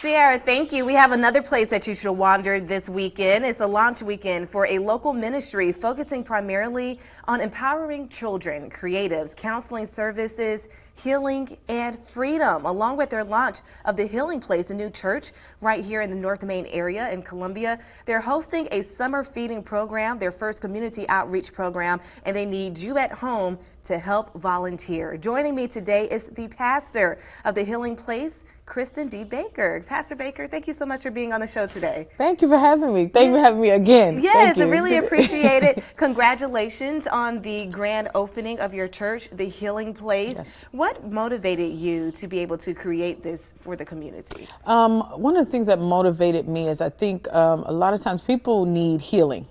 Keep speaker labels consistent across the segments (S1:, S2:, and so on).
S1: Sierra, thank you. We have another place that you should wander this weekend. It's a launch weekend for a local ministry focusing primarily on empowering children, creatives, counseling services, healing, and freedom, along with their launch of the Healing Place, a new church right here in the North Main area in Columbia. They're hosting a summer feeding program, their first community outreach program, and they need you at home to help volunteer. Joining me today is the pastor of the Healing Place, Kristen D. Baker. Pastor Baker, thank you so much for being on the show today.
S2: Thank you for having me. Thank you for having me again.
S1: Yes, I really appreciate it. Congratulations on the grand opening of your church, the Healing Place.
S2: Yes.
S1: What motivated you to be able to create this for the community?
S2: One of the things that motivated me is I think a lot of times people need healing.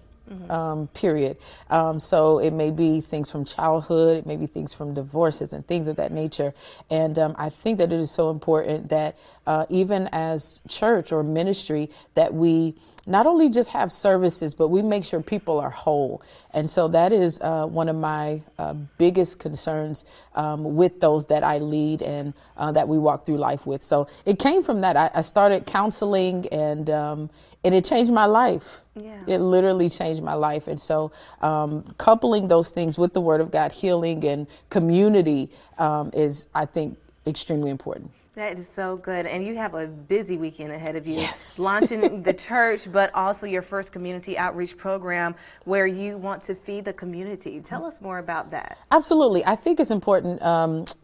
S2: Period. So it may be things from childhood, it may be things from divorces and things of that nature. And I think that it is so important that even as church or ministry that we not only just have services, but we make sure people are whole. And so that is one of my biggest concerns with those that I lead and that we walk through life with. So it came from that. I started counseling and it changed my life.
S1: Yeah.
S2: It literally changed my life. And so coupling those things with the Word of God, healing and community is, I think, extremely important.
S1: That is so good. And you have a busy weekend ahead of you.
S2: Yes.
S1: Launching the church, but also your first community outreach program where you want to feed the community. Tell us more about that.
S2: Absolutely. I think it's important.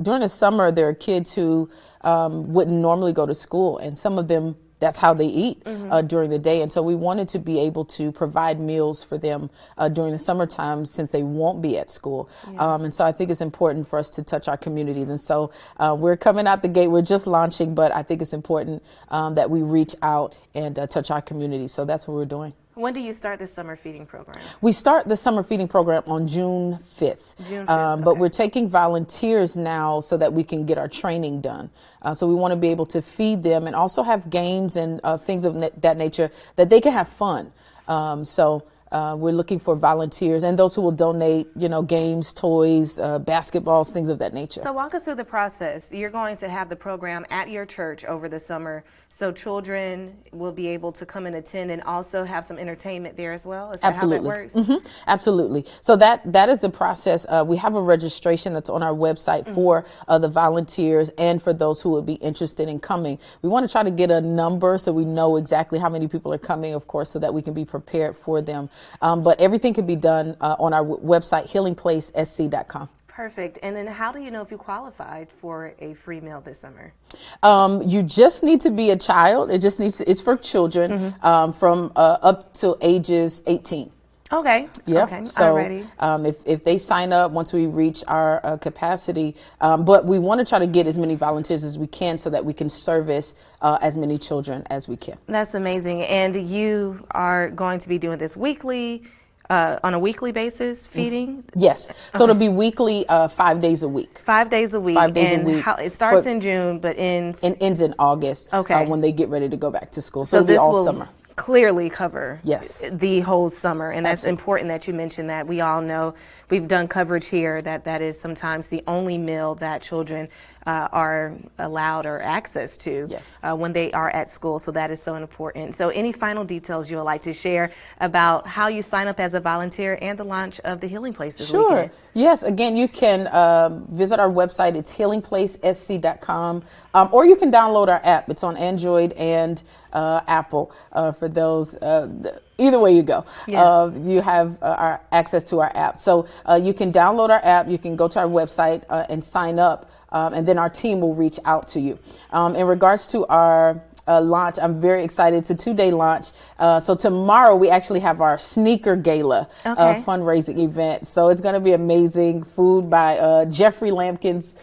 S2: During the summer, there are kids who wouldn't normally go to school, and some of them, that's how they eat during the day. And so we wanted to be able to provide meals for them during the summertime since they won't be at school.
S1: Yeah.
S2: And so I think it's important for us to touch our communities. And so we're coming out the gate. We're just launching, but I think it's important that we reach out and touch our communities. So that's what we're doing.
S1: When do you start the summer feeding program?
S2: We start the summer feeding program on June 5th.
S1: June 5th, okay.
S2: But we're taking volunteers now so that we can get our training done. So we want to be able to feed them and also have games and things of that nature that they can have fun. We're looking for volunteers and those who will donate, games, toys, basketballs, things of that nature.
S1: So walk us through the process. You're going to have the program at your church over the summer, so children will be able to come and attend and also have some entertainment there as well? Is that
S2: Absolutely.
S1: how that works?
S2: Absolutely. So that is the process. We have a registration that's on our website for the volunteers and for those who would be interested in coming. We want to try to get a number so we know exactly how many people are coming, of course, so that we can be prepared for them. But everything can be done on our website, healingplacesc.com.
S1: Perfect. And then how do you know if you qualified for a free meal this summer?
S2: You just need to be a child. It's for children from up to ages 18.
S1: Okay.
S2: Yeah.
S1: Okay.
S2: So
S1: Alrighty.
S2: if they sign up once we reach our capacity, but we want to try to get as many volunteers as we can so that we can service as many children as we can.
S1: That's amazing. And you are going to be doing this weekly, on a weekly basis, feeding?
S2: Yes. So it'll be weekly, 5 days a week.
S1: 5 days a week.
S2: 5 days
S1: and
S2: a week.
S1: It starts in June, but ends?
S2: And ends in August.
S1: Okay.
S2: When they get ready to go back to school.
S1: So
S2: it'll be
S1: this
S2: all
S1: will
S2: summer.
S1: Clearly cover
S2: Yes.
S1: the whole summer, and that's
S2: Absolutely.
S1: important that you mentioned that. We all know, we've done coverage here, that is sometimes the only meal that children are allowed or access to
S2: Yes.
S1: when they are at school, so that is so important. So any final details you would like to share about how you sign up as a volunteer and the launch of the Healing Place this
S2: Sure.
S1: weekend?
S2: Yes. Again, you can visit our website. It's healingplacesc.com, or you can download our app. It's on Android and Apple for those. Either way you go,
S1: Yeah.
S2: you have our access to our app. So you can download our app. You can go to our website and sign up, and then our team will reach out to you. In regards to our launch, I'm very excited. It's a 2-day launch. So tomorrow we actually have our sneaker gala fundraising event. So it's going to be amazing. Food by Jeffrey Lampkin's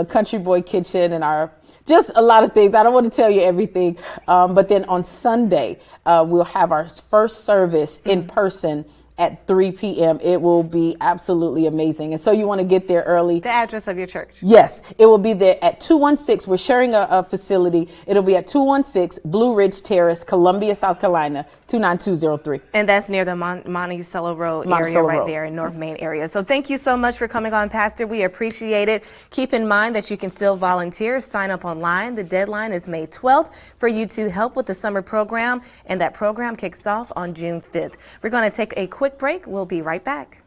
S2: Country Boy Kitchen and just a lot of things. I don't want to tell you everything. But then on Sunday, we'll have our first service in person at 3 p.m. It will be absolutely amazing. And so you want to get there early.
S1: The address of your church?
S2: Yes, it will be there at 216. We're sharing a facility. It'll be at 216 Blue Ridge Terrace, Columbia, South Carolina, 29203.
S1: And that's near the Monticello Road area right there in North Main area. So thank you so much for coming on, Pastor. We appreciate it. Keep in mind that you can still volunteer. Sign up online. The deadline is May 12th for you to help with the summer program, and that program kicks off on June 5th. We're going to take a quick break. We'll be right back.